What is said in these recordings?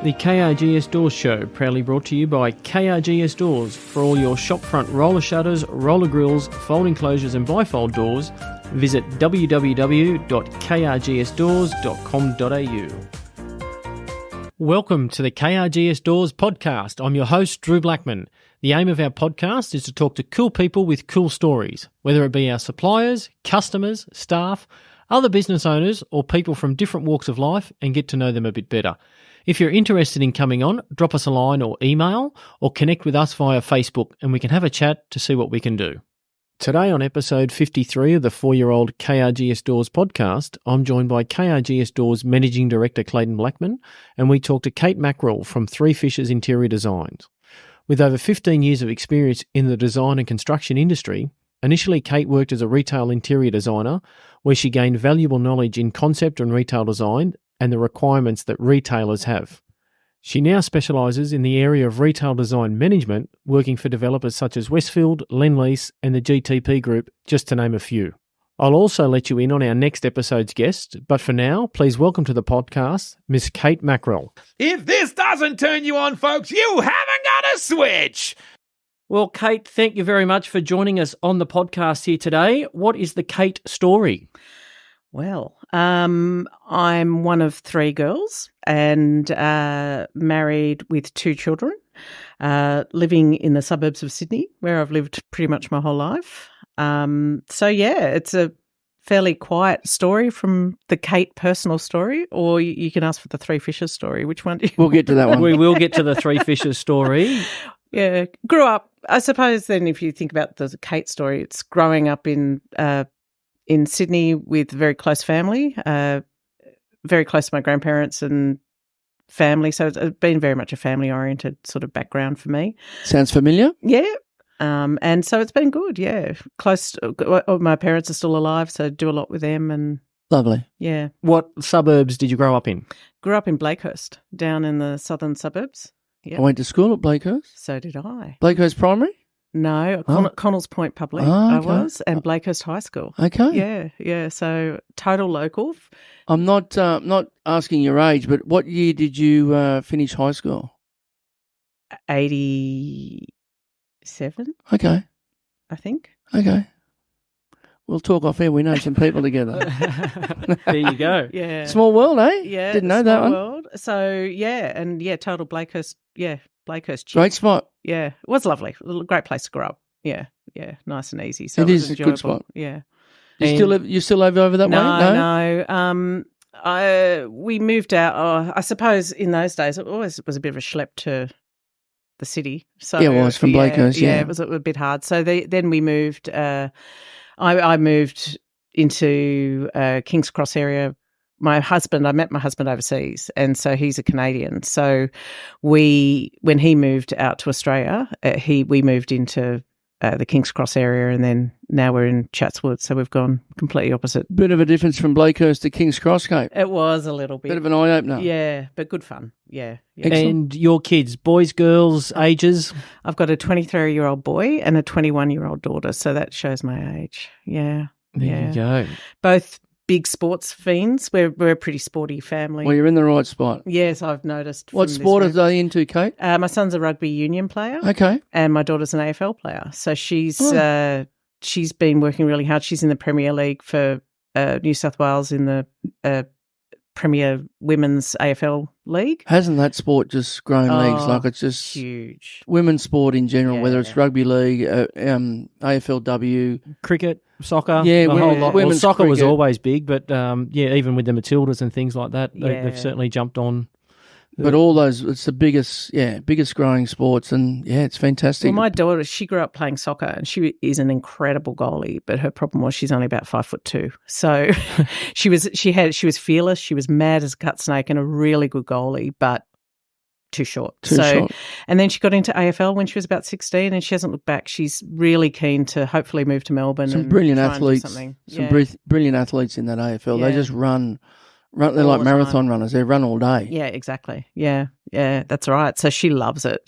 The KRGS Doors Show, proudly brought to you by KRGS Doors. For all your shopfront roller shutters, roller grills, folding closures and bifold doors, visit www.krgsdoors.com.au. Welcome to the KRGS Doors Podcast. I'm your host, Drew Blackman. The aim of our podcast is to talk to cool people with cool stories, whether it be our suppliers, customers, staff, other business owners, or people from different walks of life, and get to know them a bit better. If you're interested in coming on, drop us a line or email, or connect with us via Facebook, and we can have a chat to see what we can do. Today on episode 53 of the 4-year-old KRGS Doors podcast, I'm joined by KRGS Doors Managing Director Clayton Blackman, and we talk to Kate Mackarell from Three Fishes Interior Designs. With over 15 years of experience in the design and construction industry, initially Kate worked as a retail interior designer, where she gained valuable knowledge in concept and retail design and the requirements that retailers have. She now specialises in the area of retail design management, working for developers such as Westfield, Lease, and the GPT Group, just to name a few. I'll also let you in on our next episode's guest, but for now, please welcome to the podcast, Miss Kate Mackarell. If this doesn't turn you on, folks, you haven't got a switch! Well, Kate, thank you very much for joining us on the podcast here today. What is the Kate story? Well, I'm one of three girls and married with two children, living in the suburbs of Sydney, where I've lived pretty much my whole life. It's a fairly quiet story from the Kate personal story, or you can ask for the Three Fishes story. Which one do you We'll get to that one. We will get to the Three Fishes story. Yeah, grew up, I suppose then if you think about the Kate story, it's growing up in Sydney with a very close family, very close to my grandparents and family. So it's been very much a family-oriented sort of background for me. Sounds familiar? Yeah. And so it's been good, yeah. Close, my parents are still alive, so I do a lot with them and Lovely. yeah. What suburbs did you grow up in? Grew up in Blakehurst, down in the southern suburbs. Yep. I went to school at Blakehurst. So did I. Blakehurst Primary? No, Connells Point Public Oh, I okay. was, and Blakehurst High School. Okay. Yeah. So total local. I'm not asking your age, but what year did you finish high school? 87, Okay. I think. Okay. We'll talk off air. We know some people together. There you go. Yeah. Small world, eh? Yeah. Didn't know that small one. world. So, total Blakehurst. Yeah, Blakehurst. Great spot. Yeah, it was lovely. It Great place to grow up. Yeah, nice and easy. So is a good enjoyable. spot. Yeah. You still live over that way? No. We moved out. I suppose in those days it always was a bit of a schlep to the city. So Yeah, it was from Blakehurst. Yeah, it was a bit hard. So then we moved. I moved into King's Cross area. I met my husband overseas, and so he's a Canadian. So when he moved out to Australia, we moved into the King's Cross area, and then now we're in Chatswood. So we've gone completely opposite. Bit of a difference from Blakehurst to King's Cross, Kate. It was a little bit. Bit of an eye-opener. Yeah, but good fun. Yeah. And your kids, boys, girls, ages? I've got a 23-year-old boy and a 21-year-old daughter, so that shows my age. Yeah. There you go. Both big sports fiends. We're a pretty sporty family. Well, you're in the right spot. Yes, I've noticed. What sport are they into, Kate? My son's a rugby union player. Okay. And my daughter's an AFL player. So she's been working really hard. She's in the Premier League for New South Wales in the Premier Women's AFL League. Hasn't that sport just grown leagues? Like it's just huge. Women's sport in general, whether it's Yeah. rugby league, AFLW. Cricket, soccer, Yeah, the whole lot. Well, women's soccer was cricket. always big, but even with the Matildas and things like that, they've Yeah. certainly jumped on. But all those, it's the biggest growing sports, and it's fantastic. Well, my daughter, she grew up playing soccer, and she is an incredible goalie. But her problem was she's only about 5'2". So she was fearless. She was mad as a cut snake and a really good goalie, but too short. Short. And then she got into AFL when she was about 16, and she hasn't looked back. She's really keen to hopefully move to Melbourne. Some and brilliant try and do athletes. something. Some brilliant athletes in that AFL. They Yeah. just run. They're All like the marathon time. runners. They run all day. Yeah, exactly. Yeah, that's right. So she loves it.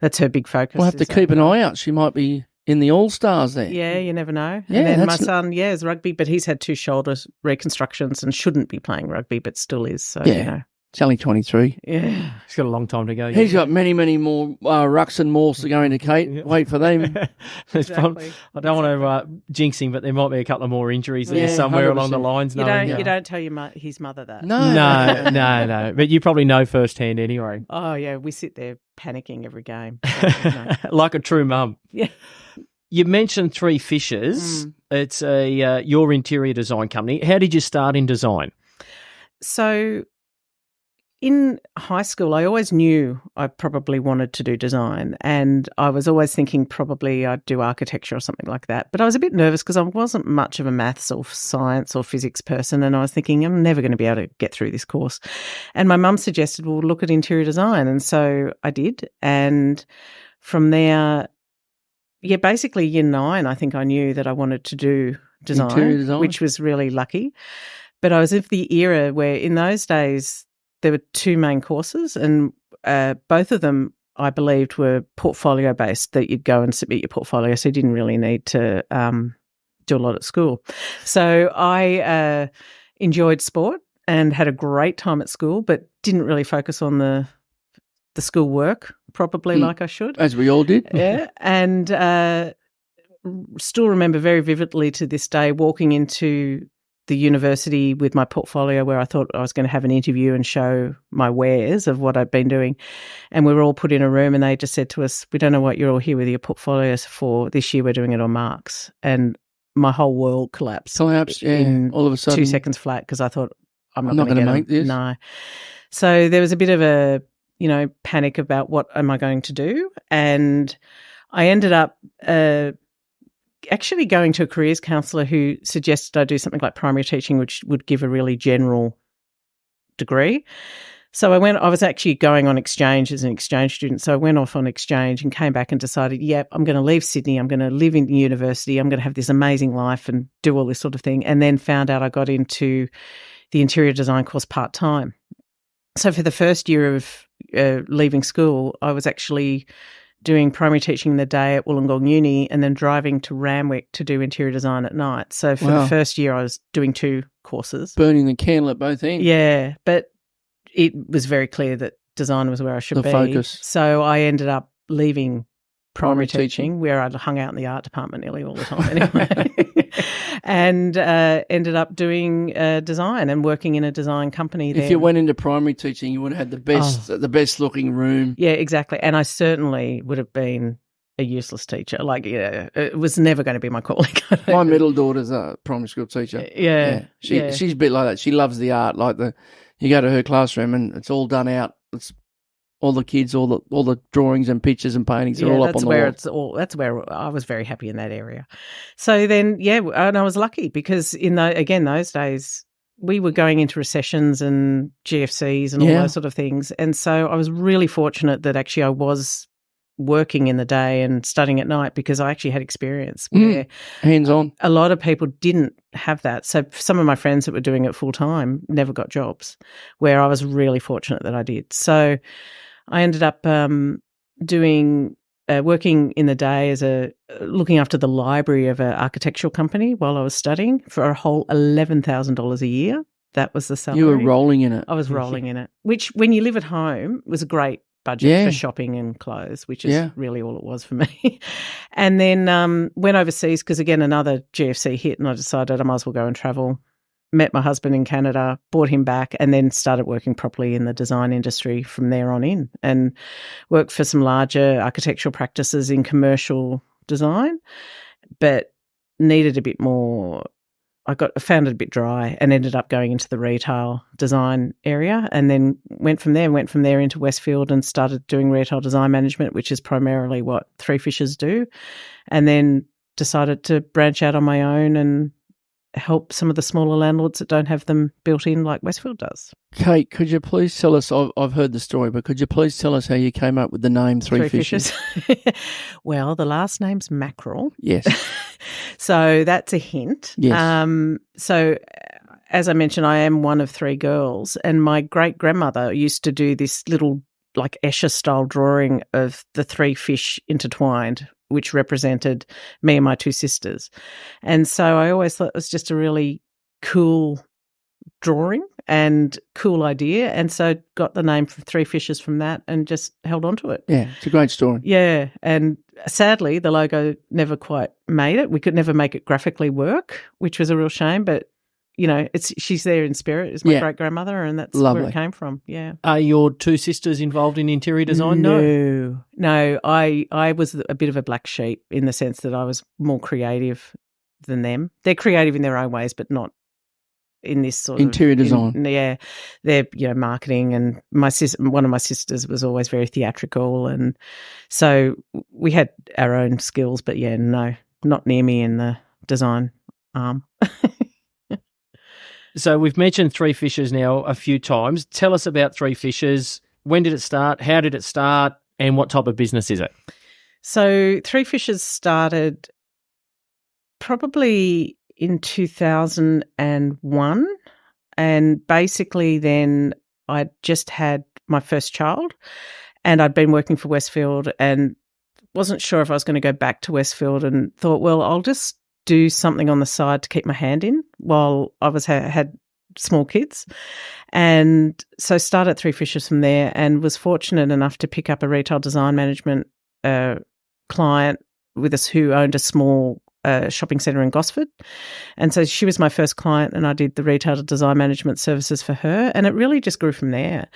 That's her big focus. We'll have to keep an eye out. She might be in the All-Stars there. Yeah, you never know. Yeah, and then my that's- son, is rugby, but he's had 2 shoulder reconstructions and shouldn't be playing rugby, but still is. So, Yeah. you know. It's only 23. Yeah. He's got a long time to go. He's got many, many more rucks and malls to go into, Kate. Yeah. Wait for them. Exactly. I don't want to jinx him, but there might be a couple of more injuries there Yeah, somewhere along the 100%. lines. You knowing don't tell his mother that. No. But you probably know firsthand anyway. Oh, yeah. We sit there panicking every game. So, no. Like a true mum. Yeah. You mentioned Three Fishes. It's your interior design company. How did you start in design? So in high school, I always knew I probably wanted to do design, and I was always thinking probably I'd do architecture or something like that. But I was a bit nervous because I wasn't much of a maths or science or physics person, and I was thinking I'm never going to be able to get through this course. And my mum suggested, well, look at interior design, and so I did. And from there, basically year 9, I think I knew that I wanted to do Interior design, which was really lucky. But I was of the era where in those days there were 2 main courses, and both of them I believed were portfolio based, that you'd go and submit your portfolio, so you didn't really need to do a lot at school. So I enjoyed sport and had a great time at school, but didn't really focus on the school work probably like I should. as we all did. Yeah, and still remember very vividly to this day walking into the university with my portfolio where I thought I was going to have an interview and show my wares of what I'd been doing. And we were all put in a room and they just said to us, we don't know what you're all here with your portfolios for. This year we're doing it on marks. And my whole world collapsed. Yeah, all of a sudden. 2 seconds flat because I thought, I'm not going going to make this. No. So there was a bit of a, panic about what am I going to do. And I ended up actually going to a careers counsellor who suggested I do something like primary teaching, which would give a really general degree. So I was actually going on exchange as an exchange student. So I went off on exchange and came back and decided, I'm going to leave Sydney. I'm going to live in university. I'm going to have this amazing life and do all this sort of thing. And then found out I got into the interior design course part-time. So for the first year of leaving school, I was actually doing primary teaching in the day at Wollongong Uni and then driving to Randwick to do interior design at night. So for the first year, I was doing 2 courses. Burning the candle at both ends. Yeah, but it was very clear that design was where I should be. The focus. So I ended up leaving primary teaching where I'd hung out in the art department nearly all the time anyway. And ended up doing design and working in a design company there. If you went into primary teaching, you would have had the best looking room. Yeah, exactly. And I certainly would have been a useless teacher. It was never going to be my calling. My middle daughter's a primary school teacher. Yeah. She's a bit like that. She loves the art. You go to her classroom and it's all done out. It's all the kids, all the drawings and pictures and paintings are all up on the wall. That's where I was very happy in that area. So then, and I was lucky because those days we were going into recessions and GFCs and all those sort of things. And so I was really fortunate that actually I was working in the day and studying at night because I actually had experience where hands-on. A lot of people didn't have that. So some of my friends that were doing it full-time never got jobs, where I was really fortunate that I did. So I ended up working in the day as looking after the library of an architectural company while I was studying for a whole $11,000 a year. That was the salary. You were rolling in it. I was rolling in it, which when you live at home was a great budget for shopping and clothes, which is really all it was for me. And then went overseas because, again, another GFC hit and I decided I might as well go and travel. Met my husband in Canada, brought him back, and then started working properly in the design industry from there on in, and worked for some larger architectural practices in commercial design, but needed a bit more. I found it a bit dry and ended up going into the retail design area, and then went from there into Westfield and started doing retail design management, which is primarily what Three Fishes do, and then decided to branch out on my own and help some of the smaller landlords that don't have them built in like Westfield does. Kate, could you please tell us, I've heard the story, but could you please tell us how you came up with the name Three Fishes? Well, the last name's Mackarell. Yes. So that's a hint. Yes. So as I mentioned, I am one of 3 girls, and my great-grandmother used to do this little like Escher-style drawing of the 3 fish intertwined, which represented me and my 2 sisters. And so I always thought it was just a really cool drawing and cool idea. And so got the name for Three Fishes from that and just held on to it. Yeah, it's a great story. Yeah. And sadly, the logo never quite made it. We could never make it graphically work, which was a real shame. But, you know, she's there in spirit. It's my great-grandmother, and that's Lovely. where it came from. Yeah. Are your two sisters involved in interior design? No. I was a bit of a black sheep in the sense that I was more creative than them. They're creative in their own ways, but not in this sort interior of design. They're marketing, and one of my sisters was always very theatrical, and so we had our own skills. But no, not near me in the design arm. So we've mentioned Three Fishes now a few times. Tell us about Three Fishes. When did it start? How did it start? And what type of business is it? So Three Fishes started probably in 2001, and basically then I'd just had my first child, and I'd been working for Westfield and wasn't sure if I was going to go back to Westfield, and thought, well, I'll just do something on the side to keep my hand in while I had small kids. And so started Three Fishes from there, and was fortunate enough to pick up a retail design management client with us who owned a small shopping centre in Gosford. And so she was my first client, and I did the retail design management services for her, and it really just grew from there.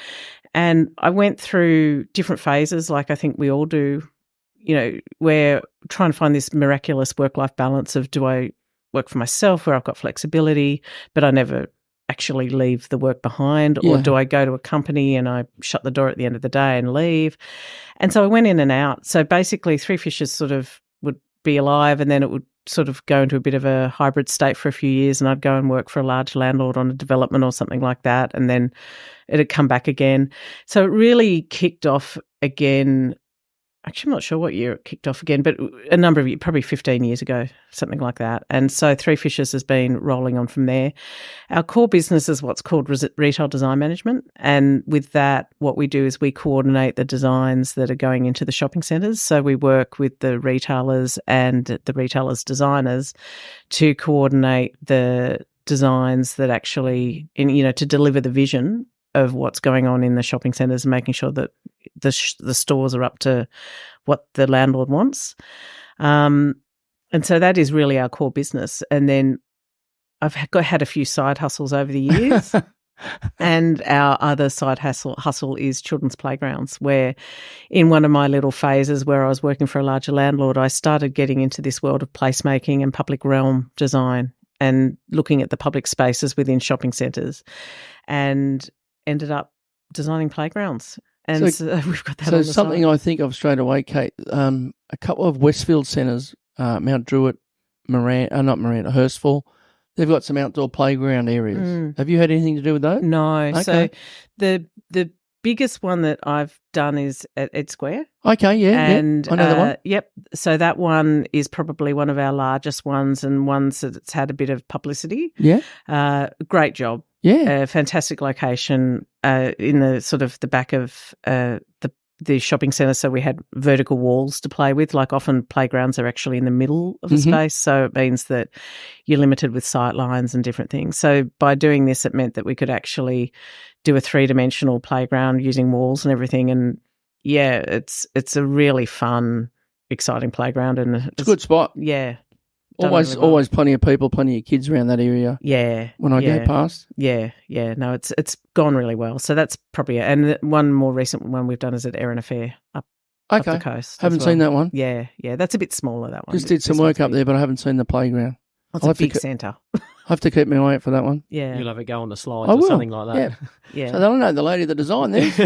And I went through different phases, like I think we all do, where trying to find this miraculous work-life balance of, do I work for myself where I've got flexibility, but I never actually leave the work behind, or do I go to a company and I shut the door at the end of the day and leave? And so I went in and out. So basically Three Fishes sort of would be alive, and then it would sort of go into a bit of a hybrid state for a few years, and I'd go and work for a large landlord on a development or something like that, and then it'd come back again. So it really kicked off again. Actually, I'm not sure what year it kicked off again, but a number of years, probably 15 years ago, something like that. And so Three Fishes has been rolling on from there. Our core business is what's called retail design management. And with that, what we do is we coordinate the designs that are going into the shopping centres. So we work with the retailers and the retailers' designers to coordinate the designs that actually, to deliver the vision of what's going on in the shopping centres, and making sure that the stores are up to what the landlord wants. And so that is really our core business. And then I've had a few side hustles over the years. And our other side hustle is children's playgrounds, where in one of my little phases where I was working for a larger landlord, I started getting into this world of placemaking and public realm design, and looking at the public spaces within shopping centres, and ended up designing playgrounds. And so we've got that on the something side. I think of straight away, Kate, a couple of Westfield centres, Mount Druitt, Hurstville, they've got some outdoor playground areas. Have you had anything to do with those? No. Okay. So the biggest one that I've done is at Ed Square. Okay, yeah. And I know that one. Yep. So that one is probably one of our largest ones, and ones that's had a bit of publicity. Yeah. Great job. Yeah. Fantastic location in the sort of the back of the shopping centre. So we had vertical walls to play with. Like often playgrounds are actually in the middle of a space. So it means that you're limited with sight lines and different things. So by doing this, it meant that we could actually do a 3-dimensional playground using walls and everything. And it's a really fun, exciting playground. And it's a good spot. Yeah. Always plenty of people, plenty of kids around that area. Yeah. When I go past. Yeah. No, it's gone really well. So that's probably it. And one more recent one we've done is at Erin Affair up the coast. Haven't seen that one. Yeah. That's a bit smaller, that one. Just did some work up there, but I haven't seen the playground. It's a big centre. I have to keep my eye out for that one. Yeah. You'll have it go on the slides or something like that. Yeah. So they'll know the lady that designed this.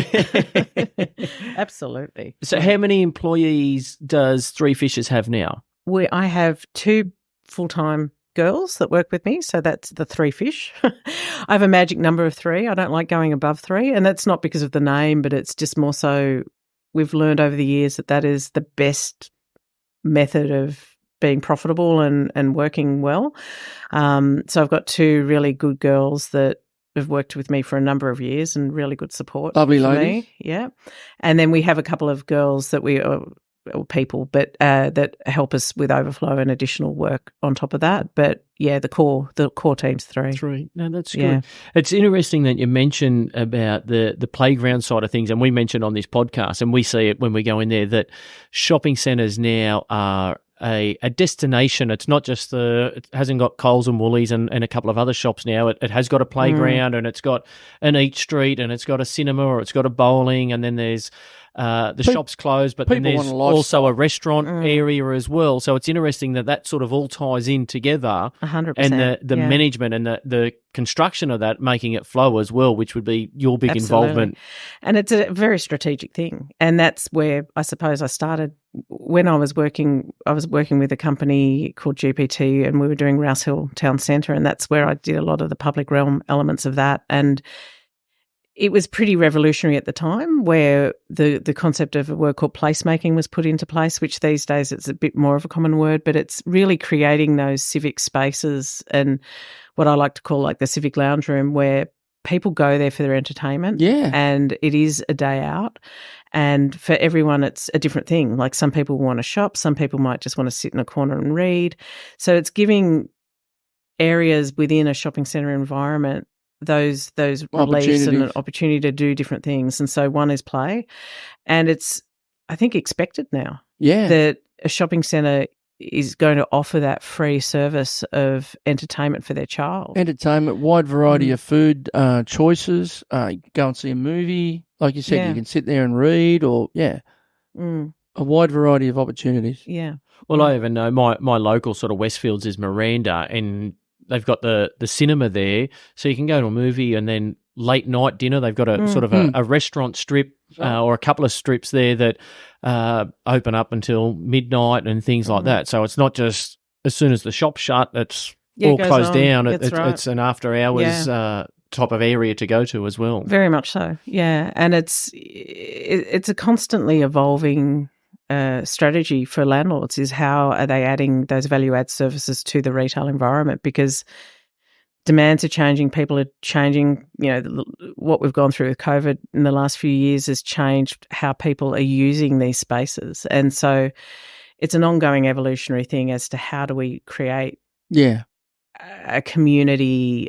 Absolutely. So how many employees does Three Fishes have now? I have 2 full-time girls that work with me, so that's the 3 fish. I have a magic number of 3. I don't like going above 3, and that's not because of the name, but it's just more so we've learned over the years that is the best method of being profitable and working well. So I've got 2 really good girls that have worked with me for a number of years, and really good support. Lovely for ladies. me. Yeah. And then we have a couple of girls that we or people, but that help us with overflow and additional work on top of that. But yeah, the core team's three. Three. No, that's good. Yeah. It's interesting that you mentioned about the playground side of things, and we mentioned on this podcast, and we see it when we go in there, that shopping centres now are a destination. It's not just it hasn't got Coles and Woolies and a couple of other shops now. It has got a playground and it's got an eat street and it's got a cinema or it's got a bowling, and then there's the shop's closed, but then there's also a restaurant area as well. So it's interesting that sort of all ties in together. 100%. And the management and the construction of that, making it flow as well, which would be your big involvement. And it's a very strategic thing. And that's where I suppose I started when I was working with a company called GPT, and we were doing Rouse Hill Town Centre, and that's where I did a lot of the public realm elements of that. And it was pretty revolutionary at the time, where the concept of a word called placemaking was put into place, which these days it's a bit more of a common word, but it's really creating those civic spaces and what I like to call like the civic lounge room, where people go there for their entertainment. Yeah. And it is a day out. And for everyone, it's a different thing. Like some people want to shop, some people might just want to sit in a corner and read. So it's giving areas within a shopping centre environment those release and an opportunity to do different things. And so one is play. And it's, I think, expected now that a shopping centre is going to offer that free service of entertainment for their child. Entertainment, wide variety of food choices. Go and see a movie. Like you said, you can sit there and read or, a wide variety of opportunities. Yeah. Well, I even know my local sort of Westfields is Miranda, and they've got the cinema there, so you can go to a movie and then late night dinner. They've got a sort of a restaurant strip or a couple of strips there that open up until midnight and things like that. So it's not just as soon as the shop's shut, it's all closed down. It's an after hours type of area to go to as well. Very much so, yeah. And it's a constantly evolving strategy for landlords, is how are they adding those value-add services to the retail environment, because demands are changing, people are changing. You know, what we've gone through with COVID in the last few years has changed how people are using these spaces. And so it's an ongoing evolutionary thing as to how do we create a community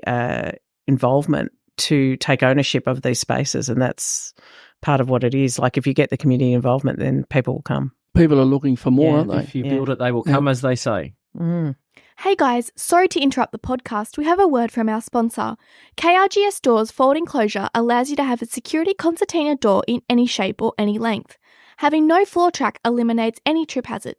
involvement to take ownership of these spaces. And that's part of what it is. Like if you get the community involvement, then people will come. People are looking for more, aren't they? If you build it, they will come, as they say. Hey guys, sorry to interrupt the podcast. We have a word from our sponsor. KRGS Doors fold enclosure allows you to have a security concertina door in any shape or any length. Having no floor track eliminates any trip hazard.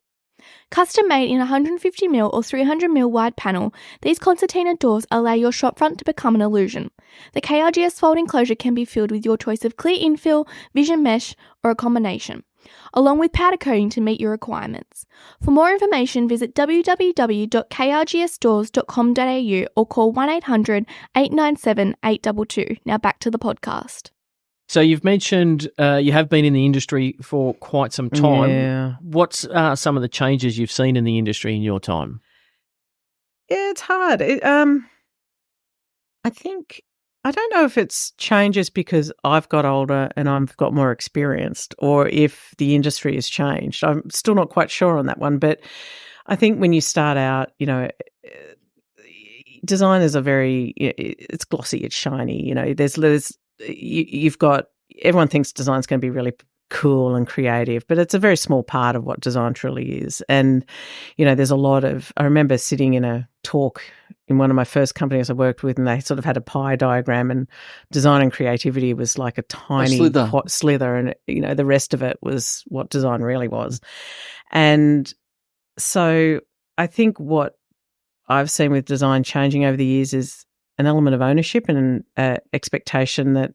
Custom made in 150mm or 300mm wide panel, these concertina doors allow your shopfront to become an illusion. The KRGS fold enclosure can be filled with your choice of clear infill, vision mesh, or a combination, along with powder coating to meet your requirements. For more information, visit www.krgsdoors.com.au or call 1800 897 822. Now back to the podcast. So you've mentioned you have been in the industry for quite some time. Yeah. What's some of the changes you've seen in the industry in your time? Yeah, it's hard. I think, I don't know if it's changes because I've got older and I've got more experienced, or if the industry has changed. I'm still not quite sure on that one. But I think when you start out, you know, design is it's glossy, it's shiny. You know, you've got, everyone thinks design's going to be really cool and creative, but it's a very small part of what design truly is. And, you know, there's a lot of, I remember sitting in a talk in one of my first companies I worked with, and they sort of had a pie diagram, and design and creativity was like a tiny slither, and, you know, the rest of it was what design really was. And so I think what I've seen with design changing over the years is an element of ownership and an expectation that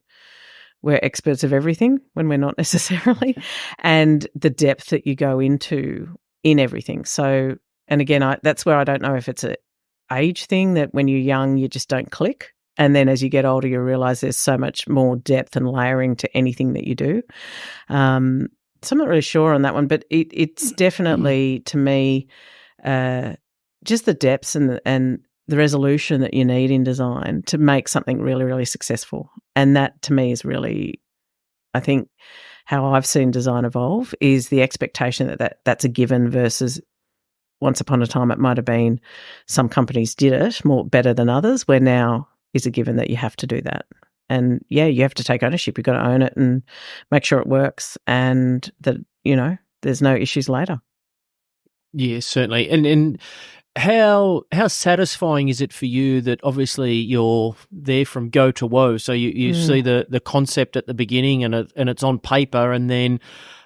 we're experts of everything when we're not necessarily, and the depth that you go into in everything. So, and again, that's where I don't know if it's an age thing, that when you're young, you just don't click. And then as you get older, you realise there's so much more depth and layering to anything that you do. So I'm not really sure on that one, but it's definitely, to me, just the depths and the resolution that you need in design to make something really, really successful. And that, to me, is really, I think, how I've seen design evolve is the expectation that's a given versus once upon a time it might have been some companies did it more better than others, where now is a given that you have to do that. And yeah, you have to take ownership. You've got to own it and make sure it works and that, there's no issues later. Yeah, certainly. And how satisfying is it for you that obviously you're there from go to woe? So you see the concept at the beginning and it's on paper, and then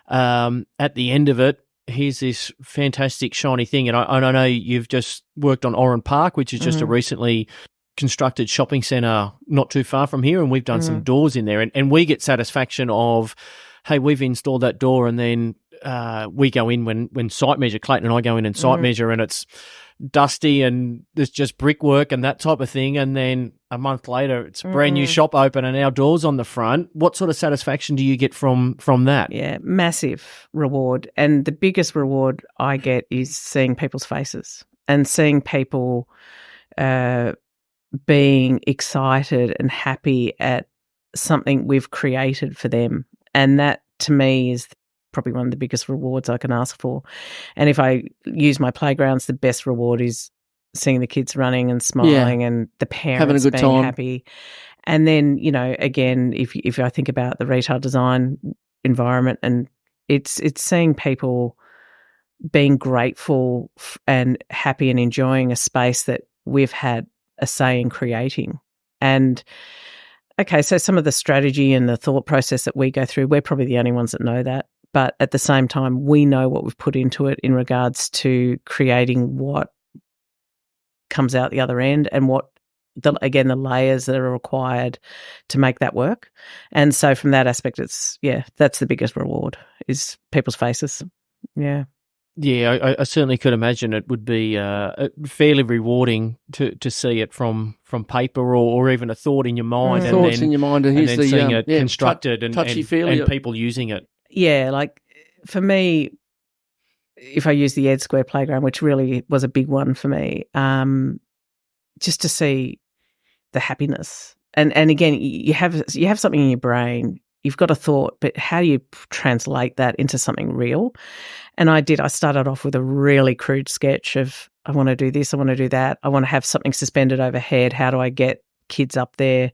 at the end of it, here's this fantastic shiny thing. And I know you've just worked on Oran Park, which is just a recently constructed shopping centre not too far from here, and we've done some doors in there, and we get satisfaction of, hey, we've installed that door, and then we go in when site measure, Clayton and I go in and site measure, and it's dusty and there's just brickwork and that type of thing, and then a month later it's a brand new shop open and our doors on the front. What sort of satisfaction do you get from that? Yeah, massive reward. And the biggest reward I get is seeing people's faces and seeing people being excited and happy at something we've created for them. And that to me is probably one of the biggest rewards I can ask for. And if I use my playgrounds, the best reward is seeing the kids running and smiling and the parents having a good being time. happy. And then, again, if I think about the retail design environment, and it's seeing people being grateful and happy and enjoying a space that we've had a say in creating. And okay, so some of the strategy and the thought process that we go through, we're probably the only ones that know that. But at the same time, we know what we've put into it in regards to creating what comes out the other end and what, the layers that are required to make that work. And so from that aspect, that's the biggest reward is people's faces. Yeah. Yeah, I certainly could imagine it would be fairly rewarding to see it from paper or even a thought in your mind, and thoughts in your mind, and then seeing it constructed and people using it. Yeah, like for me, if I use the Ed Square playground, which really was a big one for me, just to see the happiness. And again, you have something in your brain, you've got a thought, but how do you translate that into something real? And I started off with a really crude sketch of, I want to do this, I want to do that, I want to have something suspended overhead, how do I get kids up there?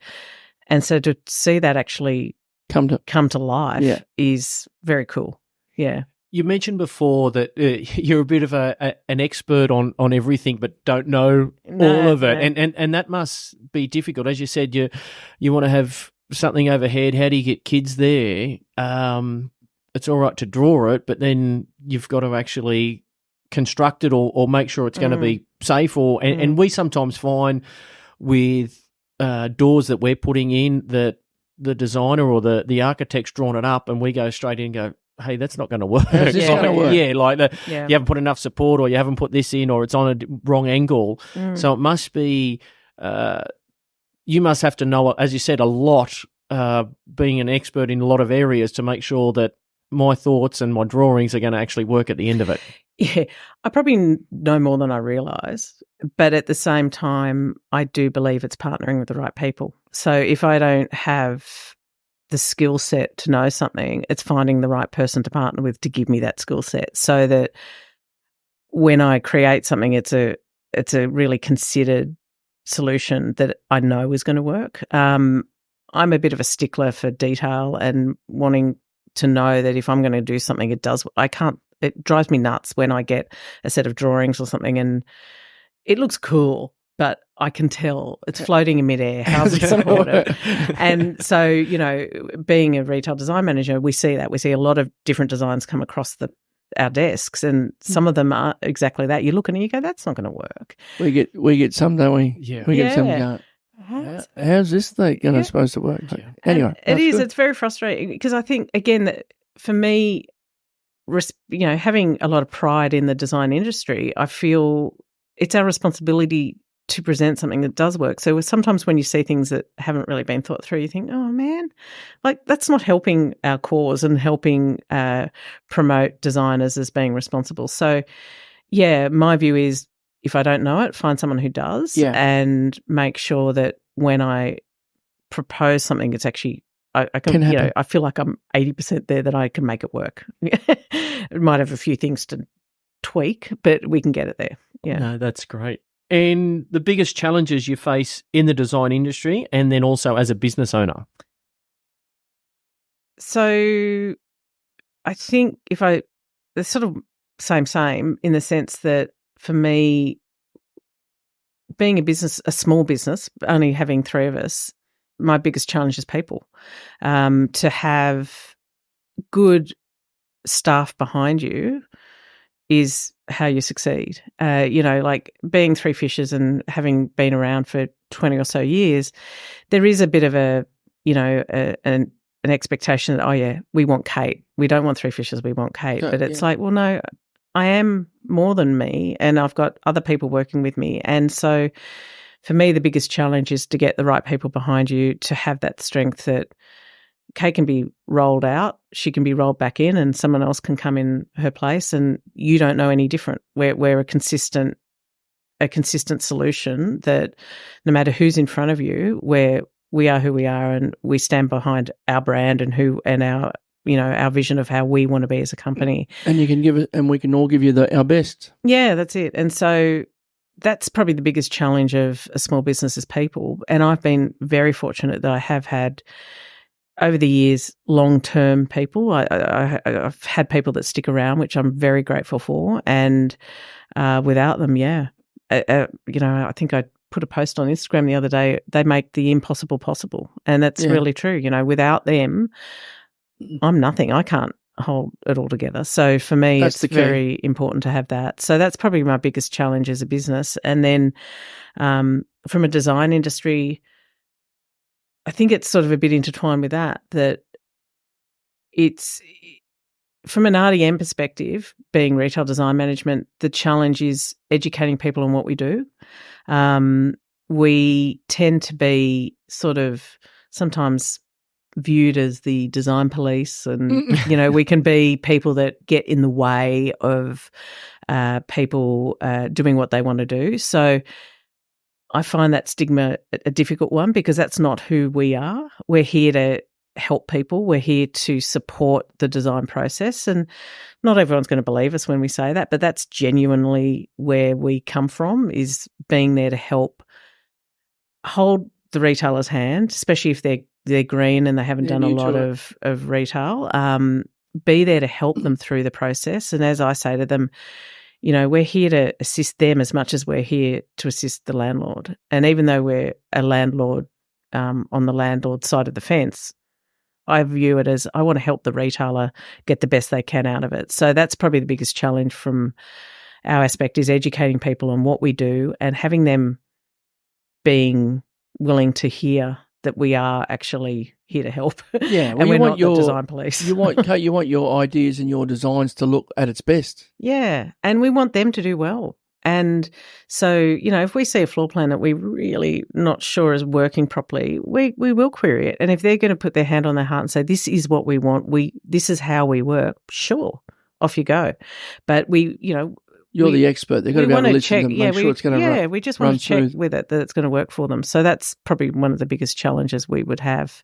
And so to see that actually come to life is very cool. Yeah. You mentioned before that you're a bit of an expert on everything, but don't know all of it, and that must be difficult. As you said, you want to have something overhead. How do you get kids there? It's all right to draw it, but then you've got to actually construct it or make sure it's going to be safe. And we sometimes find with doors that we're putting in that the designer or the architect's drawn it up, and we go straight in and go, hey, that's not going to work. How's this gonna work? Yeah, like you haven't put enough support, or you haven't put this in, or it's on a wrong angle. So it must be, you must have to know, as you said, a lot, being an expert in a lot of areas to make sure that my thoughts and my drawings are going to actually work at the end of it. Yeah, I probably know more than I realise, but at the same time, I do believe it's partnering with the right people. So if I don't have the skill set to know something, it's finding the right person to partner with to give me that skill set, so that when I create something, it's a really considered solution that I know is going to work. I'm a bit of a stickler for detail and wanting to know that if I'm going to do something, it does. It drives me nuts when I get a set of drawings or something and it looks cool, but I can tell it's floating in midair. How's it going to work? And so, being a retail design manager, we see that. We see a lot of different designs come across our desks, and some of them are exactly that. You look and you go, that's not going to work. We get some, don't we? Yeah. We get some going, how's this thing going to supposed to work? Yeah. Anyway. It is. Good. It's very frustrating because I think, again, that for me, having a lot of pride in the design industry, I feel it's our responsibility to present something that does work. So sometimes when you see things that haven't really been thought through, you think, oh man, like that's not helping our cause and helping promote designers as being responsible. So yeah, my view is if I don't know it, find someone who does and make sure that when I propose something, it's actually I can I feel like I'm 80% there that I can make it work. It might have a few things to tweak, but we can get it there. Yeah. No, that's great. And the biggest challenges you face in the design industry and then also as a business owner? So I think it's sort of same in the sense that for me, being a small business, only having 3 of us, my biggest challenge is people. To have good staff behind you is how you succeed. Like being 3 fishes and having been around for 20 or so years, there is a bit of an expectation that, we want Kate. We don't want 3 fishes, we want Kate. But it's like, well, no, I am more than me and I've got other people working with me. And so for me, the biggest challenge is to get the right people behind you to have that strength that Kate can be rolled out, she can be rolled back in and someone else can come in her place and you don't know any different. We're a consistent solution that no matter who's in front of you, we are who we are and we stand behind our brand and our vision of how we want to be as a company. And you can give it, and we can all give you our best. Yeah, that's it. And so that's probably the biggest challenge of a small business is people. And I've been very fortunate that I have had over the years long-term people. I've had people that stick around, which I'm very grateful for. And without them, I think I put a post on Instagram the other day. They make the impossible possible, and that's really true. Without them, I'm nothing. I can't hold it all together. So for me, it's very important to have that. So that's probably my biggest challenge as a business. And then from a design industry, I think it's sort of a bit intertwined with that it's from an RDM perspective, being retail design management, the challenge is educating people on what we do. We tend to be sort of sometimes viewed as the design police and, we can be people that get in the way of people doing what they want to do. So I find that stigma a difficult one because that's not who we are. We're here to help people. We're here to support the design process, and not everyone's going to believe us when we say that, but that's genuinely where we come from, is being there to help hold the retailer's hand, especially if they're green and they haven't done a lot of retail. Be there to help them through the process. And as I say to them, we're here to assist them as much as we're here to assist the landlord. And even though we're a landlord on the landlord side of the fence, I view it as I want to help the retailer get the best they can out of it. So that's probably the biggest challenge from our aspect, is educating people on what we do and having them being willing to hear that we are actually here to help. Yeah, well, and we're not the design police. you want your ideas and your designs to look at its best. Yeah, and we want them to do well. And so, if we see a floor plan that we're really not sure is working properly, we will query it. And if they're going to put their hand on their heart and say, this is what we want, this is how we work, sure, off you go. But you're the expert. They've got to be able to listen to them, make sure it's going to run. Yeah, we just want to check with it that it's going to work for them. So that's probably one of the biggest challenges we would have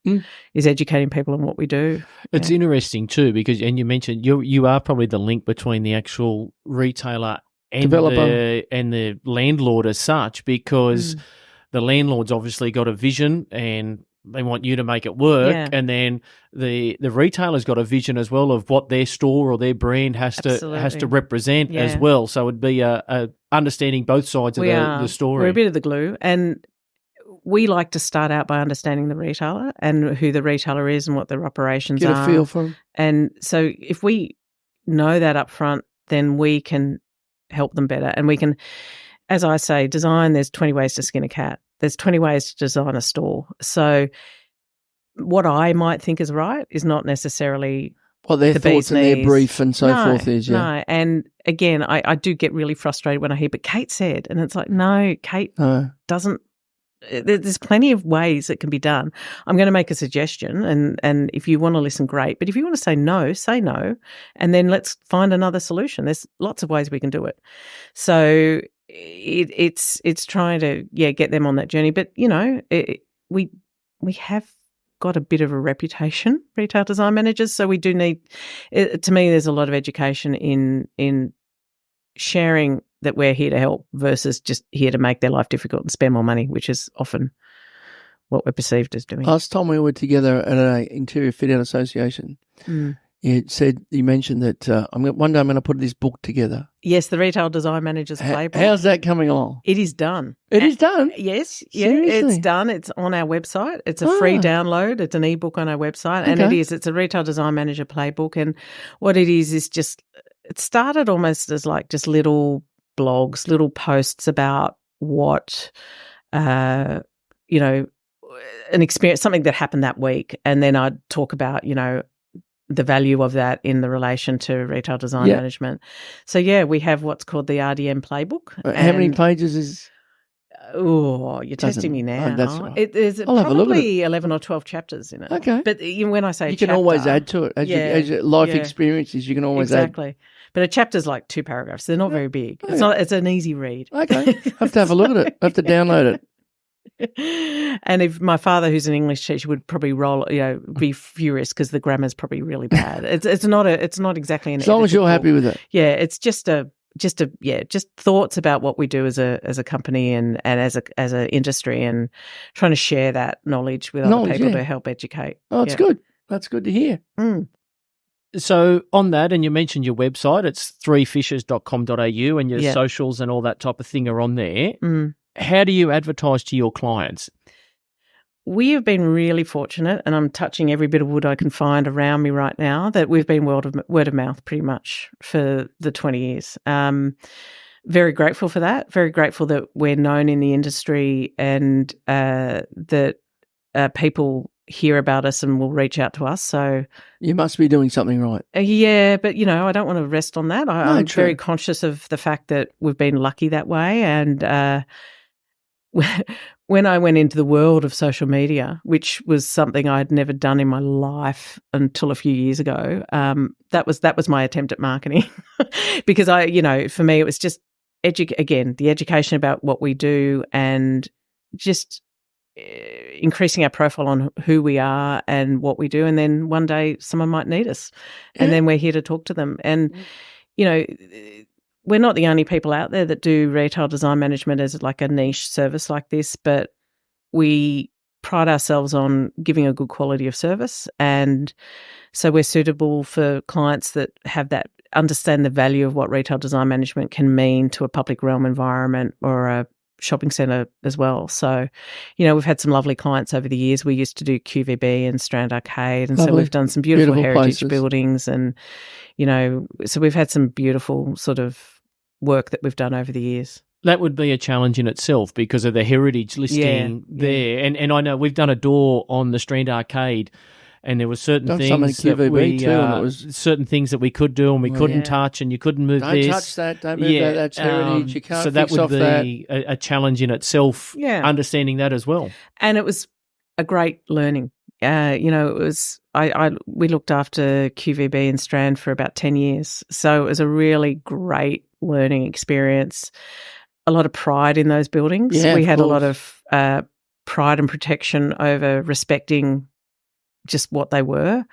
is educating people on what we do. It's interesting too because, and you mentioned you are probably the link between the actual retailer and the landlord as such, because the landlord's obviously got a vision and they want you to make it work, and then the retailer's got a vision as well of what their store or their brand has to represent as well. So it'd be a understanding both sides of the story. We're a bit of the glue, and we like to start out by understanding the retailer and who the retailer is and what their operations are. Get a feel for them. And so if we know that up front, then we can help them better. And we can, as I say, design, there's 20 ways to skin a cat. There's 20 ways to design a store. So what I might think is right is not necessarily what their thoughts and their brief and so forth is. Yeah. No, and again, I do get really frustrated when I hear, but Kate said, and it's like, no, Kate doesn't. There's plenty of ways it can be done. I'm going to make a suggestion, and if you want to listen, great. But if you want to say no, and then let's find another solution. There's lots of ways we can do it. So it's trying to get them on that journey. But we have got a bit of a reputation, retail design managers. So we do need, to me, there's a lot of education in sharing that we're here to help versus just here to make their life difficult and spend more money, which is often what we're perceived as doing. Last time we were together at an interior fit out association, you mentioned that one day I'm going to put this book together. Yes, the Retail Design Managers Playbook. How's that coming along? It is done. It is done? Yes. Seriously? Yeah, it's done. It's on our website. It's a free download. It's an ebook on our website. And it's a Retail Design Manager Playbook. And what it is just, it started almost as like just little blogs, little posts about what, an experience, something that happened that week. And then I'd talk about, the value of that in the relation to retail design management. So, we have what's called the RDM Playbook. How many pages is? Oh, you're testing me now. Oh, that's right. There's probably 11 or 12 chapters in it. Okay. But when I say you can always add to it. As your life experiences, you can always add. Exactly. But a chapter's like 2 paragraphs. They're not very big. It's an easy read. Okay. I have to have a look at it. I have to download it. And if my father, who's an English teacher, would probably be furious because the grammar's probably really bad. It's not exactly an. As long as you're happy with it. Yeah, it's just thoughts about what we do as a company and as a industry, and trying to share that knowledge with other people to help educate. Oh, it's good. That's good to hear. Mm. So on that, and you mentioned your website, it's threefishers.com.au, and your socials and all that type of thing are on there. Mm. How do you advertise to your clients? We have been really fortunate, and I'm touching every bit of wood I can find around me right now, that we've been word of mouth pretty much for the 20 years. Very grateful for that. Very grateful that we're known in the industry, and that people hear about us and will reach out to us. So you must be doing something right. Yeah, but I don't want to rest on that. I'm very conscious of the fact that we've been lucky that way, and when I went into the world of social media, which was something I'd never done in my life until a few years ago, that was my attempt at marketing. Because for me, it was just the education about what we do, and just increasing our profile on who we are and what we do. And then one day someone might need us, and then we're here to talk to them. And we're not the only people out there that do retail design management as like a niche service like this, but we pride ourselves on giving a good quality of service. And so we're suitable for clients that understand the value of what retail design management can mean to a public realm environment or a shopping centre as well. So, we've had some lovely clients over the years. We used to do QVB and Strand Arcade, and so we've done some beautiful heritage places. Buildings, and so we've had some beautiful sort of work that we've done over the years. That would be a challenge in itself because of the heritage listing there. And I know we've done a door on the Strand Arcade, and there were certain things certain things that we could do and we couldn't touch, and you couldn't move this. Don't touch that. Don't move that. That's heritage. You can't. So that would be a challenge in itself. Yeah. Understanding that as well. And it was a great learning. It was we looked after QVB and Strand for about 10 years, so it was a really great learning experience. A lot of pride in those buildings. Yeah, we had a lot of pride and protection over respecting just what they were.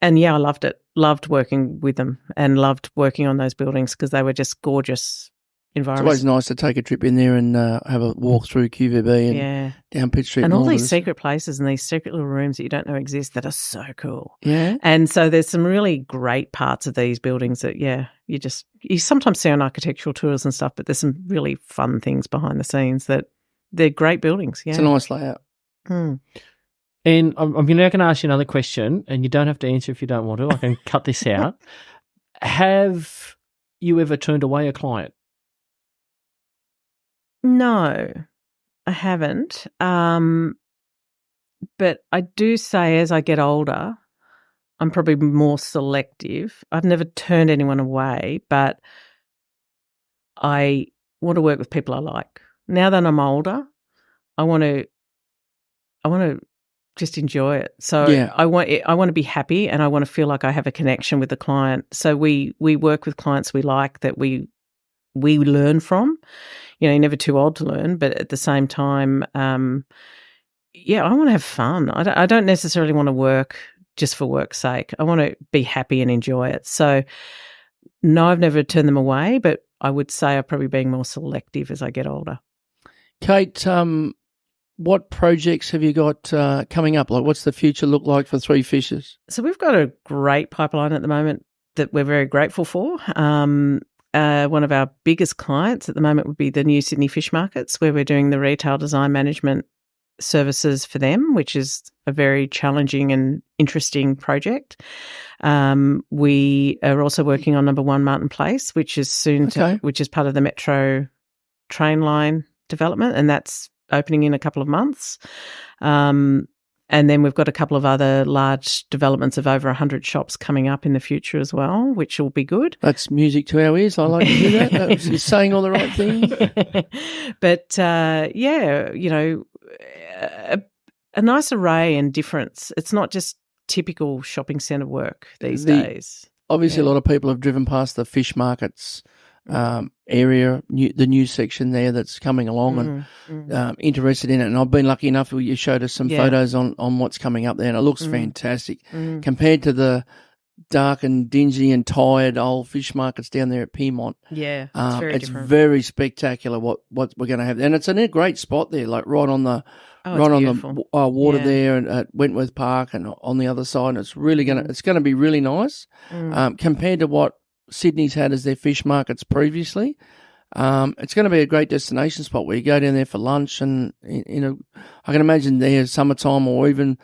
And I loved it. Loved working with them and loved working on those buildings because they were just gorgeous environments. It's always nice to take a trip in there and have a walk through QVB and down Pitt Street. And all these secret places and these secret little rooms that you don't know exist that are so cool. Yeah. And so there's some really great parts of these buildings that, you sometimes see on architectural tours and stuff, but there's some really fun things behind the scenes that they're great buildings. Yeah. It's a nice layout. Hmm. And I'm now going to ask you another question, and you don't have to answer if you don't want to. I can cut this out. Have you ever turned away a client? No, I haven't. But I do say as I get older, I'm probably more selective. I've never turned anyone away, but I want to work with people I like. Now that I'm older, I want to just enjoy it. So I want to be happy, and I want to feel like I have a connection with the client. So we work with clients we like, that we learn from. You're never too old to learn, but at the same time, I want to have fun. I don't necessarily want to work just for work's sake. I want to be happy and enjoy it. So, no, I've never turned them away, but I would say I'm probably being more selective as I get older. Kate, what projects have you got coming up? Like, what's the future look like for Three Fishes? So we've got a great pipeline at the moment that we're very grateful for. One of our biggest clients at the moment would be the New Sydney Fish Markets, where we're doing the retail design management services for them, which is a very challenging and interesting project. We are also working on number 1 Martin Place, which is which is part of the Metro train line development, and that's opening in a couple of months. And then we've got a couple of other large developments of over 100 shops coming up in the future as well, which will be good. That's music to our ears. I like to hear that. You're saying all the right things. But, a nice array and difference. It's not just typical shopping centre work these days. Obviously, a lot of people have driven past the fish markets area, the new section there that's coming along and interested in it. And I've been lucky enough, you showed us some photos on what's coming up there, and it looks fantastic compared to the dark and dingy and tired old fish markets down there at Piedmont. Yeah, it's very spectacular what we're going to have, and it's in a great spot there, like right on the water there, and at Wentworth Park, and on the other side. And it's really going to be really nice compared to what Sydney's had as their fish markets previously. It's going to be a great destination spot where you go down there for lunch, and I can imagine there summertime or even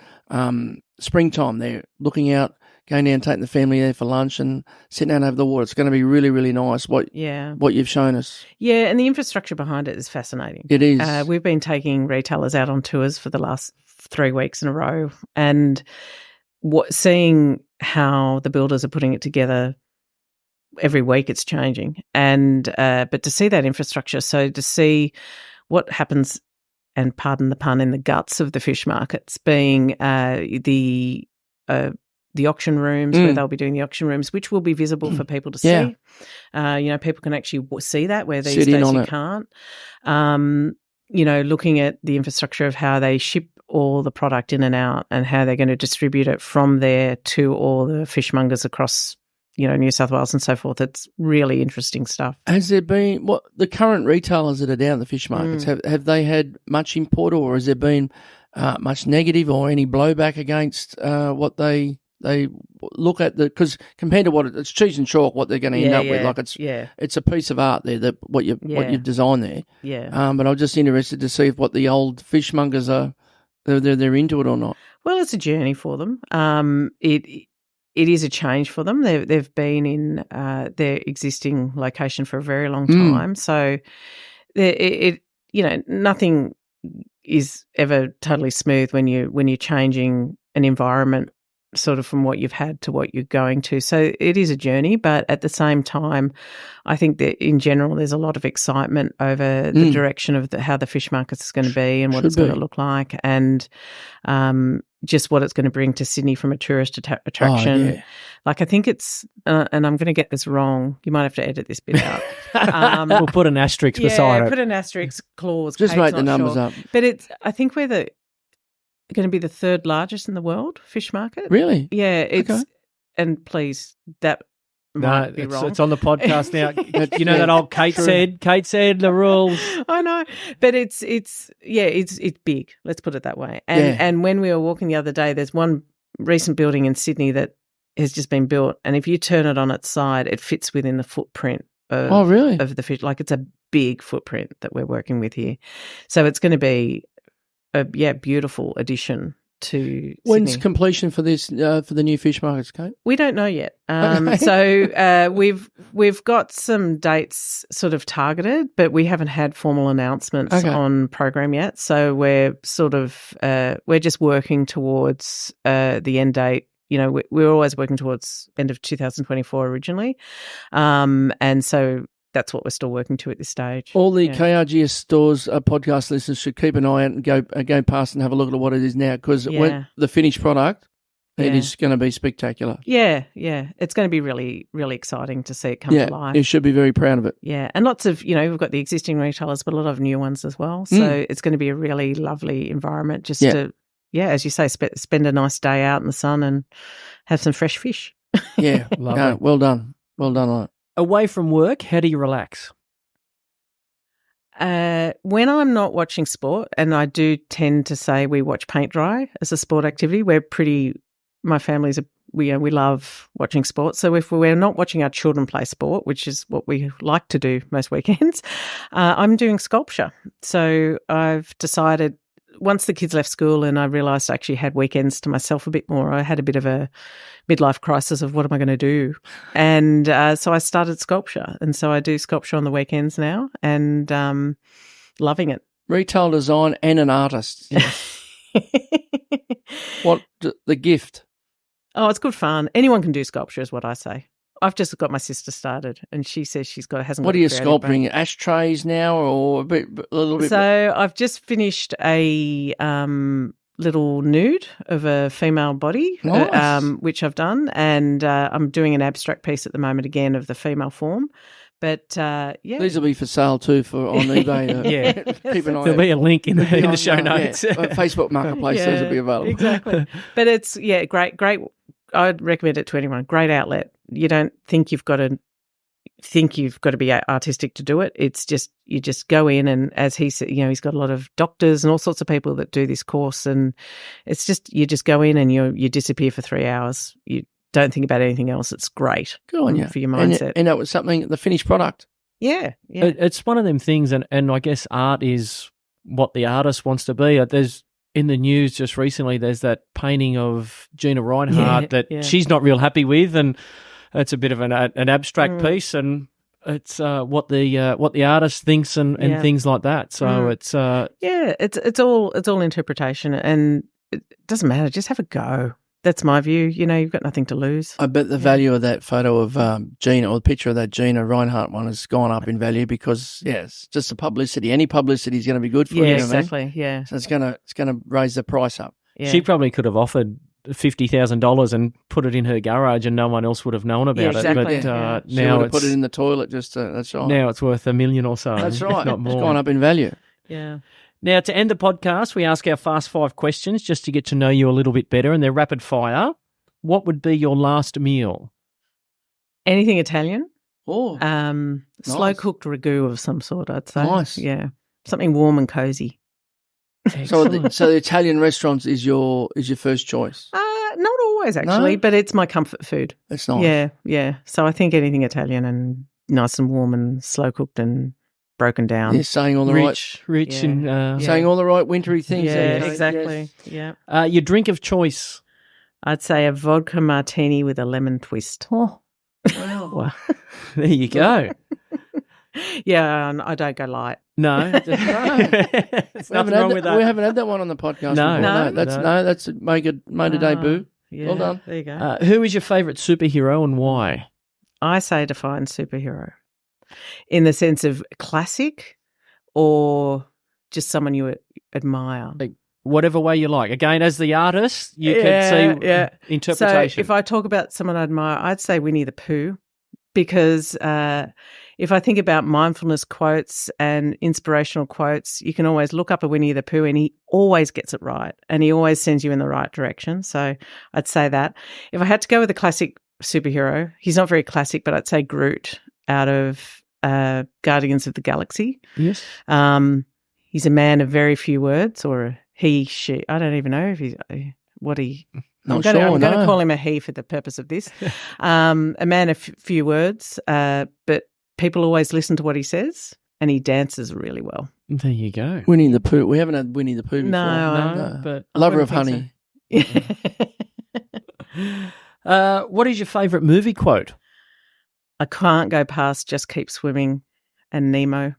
springtime there, looking out, going down, taking the family there for lunch and sitting out over the water. It's going to be really, really nice what you've shown us. Yeah, and the infrastructure behind it is fascinating. It is. We've been taking retailers out on tours for the last 3 weeks in a row, and seeing how the builders are putting it together. Every week it's changing, and but to see that infrastructure, so to see what happens, and pardon the pun, in the guts of the fish markets, being the auction rooms, where they'll be doing the auction rooms, which will be visible for people to see. People can actually see that, where these days you can't. Looking at the infrastructure of how they ship all the product in and out, and how they're going to distribute it from there to all the fishmongers across New South Wales and so forth. It's really interesting stuff. Has there been the current retailers that are down the fish markets, have they had much import, or has there been much negative or any blowback against what they look at? Because compared to what it's cheese and chalk, what they're going to end up with, like it's a piece of art there, that what you've designed there. Yeah. But I'm just interested to see if what the old fishmongers are, they're into it or not. Well, it's a journey for them. It is a change for them. They've been in their existing location for a very long time. So nothing is ever totally smooth when you're changing an environment sort of from what you've had to what you're going to. So it is a journey, but at the same time, I think that in general there's a lot of excitement over the direction of how the fish market is going to be and what it's going to look like, and just what it's going to bring to Sydney from a tourist attraction. Oh, yeah. Like, I think it's, and I'm going to get this wrong, you might have to edit this bit out. We'll put an asterisk beside it. Put an asterisk clause. Just make the numbers up. But I think we're going to be the third largest in the world fish market. Really? Yeah. And please, that might be wrong. It's on the podcast now. That old Kate said. Kate said the rules. I know, but it's big. Let's put it that way. And when we were walking the other day, there's one recent building in Sydney that has just been built, and if you turn it on its side, it fits within the footprint of the fish. Like, it's a big footprint that we're working with here. So it's going to be a beautiful addition to When's Sydney. Completion for this for the new fish markets, Kate? We don't know yet. So we've got some dates sort of targeted, but we haven't had formal announcements on program yet. So we're sort of we're just working towards the end date. We're always working towards end of 2024 originally, and so that's what we're still working to at this stage. All the KRGS Doors podcast listeners should keep an eye out and go past and have a look at what it is now, because when the finished product It is going to be spectacular. Yeah. It's going to be really, really exciting to see it come to life. You should be very proud of it. Yeah. And lots of, we've got the existing retailers, but a lot of new ones as well. So it's going to be a really lovely environment just to, as you say, spend a nice day out in the sun and have some fresh fish. Yeah. No, well done. Well done on it. Away from work, how do you relax? When I'm not watching sport, and I do tend to say we watch paint dry as a sport activity, my family's we love watching sport. So if we're not watching our children play sport, which is what we like to do most weekends, I'm doing sculpture. So I've decided, once the kids left school and I realised I actually had weekends to myself a bit more, I had a bit of a midlife crisis of what am I going to do? And so I started sculpture. And so I do sculpture on the weekends now and loving it. Retail design and an artist. What the gift? Oh, it's good fun. Anyone can do sculpture is what I say. I've just got my sister started, and she says hasn't. What are you sculpting? Ashtrays now, or a little bit? So I've just finished a little nude of a female body, which I've done, and I'm doing an abstract piece at the moment again of the female form. But these will be for sale too on eBay. Keep an eye. There'll be a link in the show notes. Facebook Marketplace. These will be available. Exactly. But it's great. I'd recommend it to anyone. Great outlet. You don't think you've got to be artistic to do it. It's just you just go in, and as he said, he's got a lot of doctors and all sorts of people that do this course, and it's just you just go in and you disappear for 3 hours. You don't think about anything else. It's great. Good on you for your mindset. And that was something, the finished product. Yeah. It's one of them things, and I guess art is what the artist wants to be. There's in the news just recently, there's that painting of Gina Reinhardt that she's not real happy with, and it's a bit of an abstract piece, and it's what the artist thinks and things like that. So it's it's all interpretation, and it doesn't matter. Just have a go. That's my view. You've got nothing to lose. I bet the value of that photo of Gina, or the picture of that Gina Reinhardt one, has gone up in value because, it's just the publicity. Any publicity is going to be good for you. Exactly. Yeah. So it's going to raise the price up. Yeah. She probably could have offered $50,000 and put it in her garage, and no one else would have known about it. But now put it in the toilet. That's right. Now it's worth $1 million or so. That's right. Not more. It's gone up in value. Yeah. Now, to end the podcast, we ask our fast 5 questions just to get to know you a little bit better, and they're rapid fire. What would be your last meal? Anything Italian. Oh, slow cooked ragu of some sort, I'd say. Nice. Yeah, something warm and cozy. So the Italian restaurants is your first choice? Not always, actually, but it's my comfort food. That's nice. Yeah. So I think anything Italian and nice and warm and slow cooked and broken down. You're saying all the rich and saying all the right wintry things. Yeah, exactly. Yes. Yeah. Your drink of choice? I'd say a vodka martini with a lemon twist. Oh, wow. There you go. Yeah, I don't go light. No, there's nothing wrong with that. We haven't had that one on the podcast. No. That's made a debut. Yeah, well done. There you go. Who is your favourite superhero and why? I say define superhero in the sense of classic or just someone you admire. Like, whatever way you like. Again, as the artist, you can see interpretation. So if I talk about someone I admire, I'd say Winnie the Pooh, because if I think about mindfulness quotes and inspirational quotes, you can always look up a Winnie the Pooh and he always gets it right and he always sends you in the right direction. So I'd say that. If I had to go with a classic superhero, he's not very classic, but I'd say Groot out of Guardians of the Galaxy. Yes. He's a man of very few words, or a he, she. I don't even know if he's what he. I'm going to call him a he for the purpose of this. A man of few words, but people always listen to what he says, and he dances really well. There you go. Winnie the Pooh. We haven't had Winnie the Pooh before. No, but lover of honey. So. What is your favourite movie quote? I can't go past Just Keep Swimming and Nemo.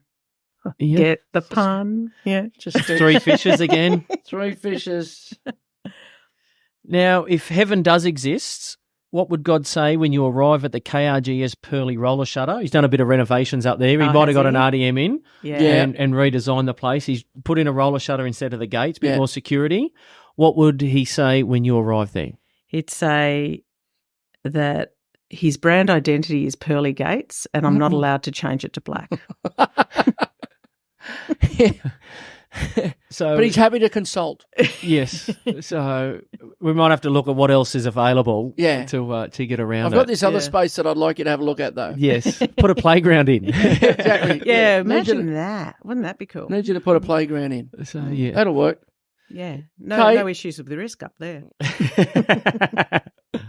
Yeah. Get the pun. Yeah. Just 3 fishes again. 3 fishes. Now, if heaven does exist, what would God say when you arrive at the KRGS Pearly Roller Shutter? He's done a bit of renovations up there. He might have got an RDM in and redesigned the place. He's put in a roller shutter instead of the gates, a bit more security. What would he say when you arrive there? he'd say that his brand identity is pearly gates and I'm not allowed to change it to black. But he's happy to consult. Yes. So we might have to look at what else is available to get around I've got this other space that I'd like you to have a look at, though. Yes. Put a playground in. Exactly. Yeah, imagine that. Wouldn't that be cool? Need you to put a playground in. So, yeah. That'll work. Yeah. No issues with the risk up there.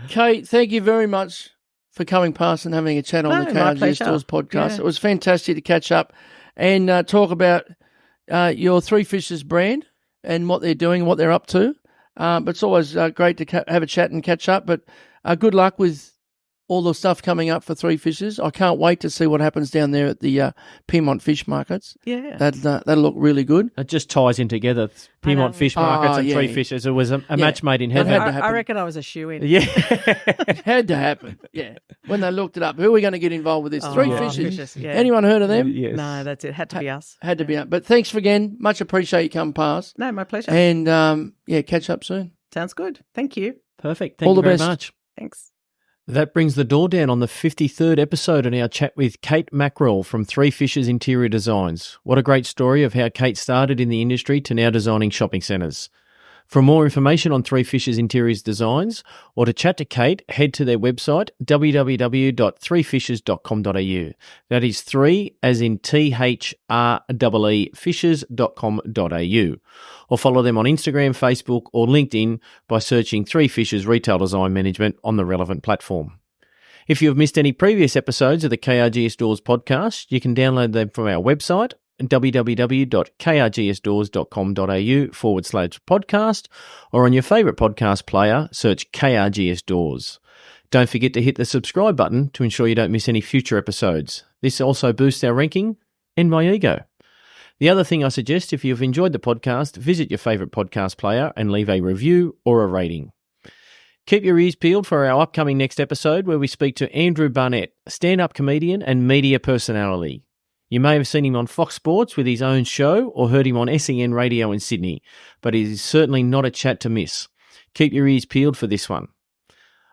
Kate, thank you very much for coming past and having a chat on the KRGS Doors podcast. Yeah. It was fantastic to catch up and talk about your Three Fishes brand and what they're doing, what they're up to. But it's always great to have a chat and catch up. But good luck with all the stuff coming up for Three Fishes. I can't wait to see what happens down there at the Piedmont Fish Markets. Yeah. That'll look really good. It just ties in together, Piedmont Fish Markets and Three Fishes. It was a match made in heaven. I reckon I was a shoe-in. Yeah. It had to happen. Yeah. When they looked it up, who are we going to get involved with this? Three Fishes. Yeah. Anyone heard of them? Yes. No, that's it. Had to be us. Had to be up. But thanks again. Much appreciate you coming past. No, my pleasure. And catch up soon. Sounds good. Thank you. Perfect. Thank all you the very best. much. Thanks. That brings the door down on the 53rd episode in our chat with Kate Mackarell from Three Fishes Interior Designs. What a great story of how Kate started in the industry to now designing shopping centres. For more information on Three Fishes Interiors Designs or to chat to Kate, head to their website www.threefishes.com.au. That is 3 as in THREE fishes.com.au. Or follow them on Instagram, Facebook or LinkedIn by searching Three Fishes Retail Design Management on the relevant platform. If you have missed any previous episodes of the KRGS Doors podcast, you can download them from our website www.krgsdoors.com.au/podcast or on your favourite podcast player, search KRGS Doors. Don't forget to hit the subscribe button to ensure you don't miss any future episodes. This also boosts our ranking and my ego. The other thing I suggest, if you've enjoyed the podcast, visit your favourite podcast player and leave a review or a rating. Keep your ears peeled for our upcoming next episode where we speak to Andrew Barnett, stand-up comedian and media personality. You may have seen him on Fox Sports with his own show or heard him on SEN Radio in Sydney, but it is certainly not a chat to miss. Keep your ears peeled for this one.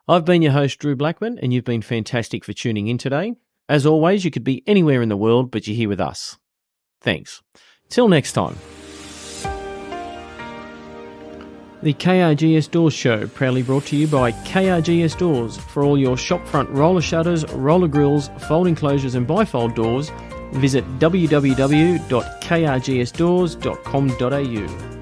I've been your host, Drew Blackman, and you've been fantastic for tuning in today. As always, you could be anywhere in the world, but you're here with us. Thanks. Till next time. The KRGS Doors Show, proudly brought to you by KRGS Doors. For all your shopfront roller shutters, roller grills, folding closures and bifold doors, visit www.krgsdoors.com.au.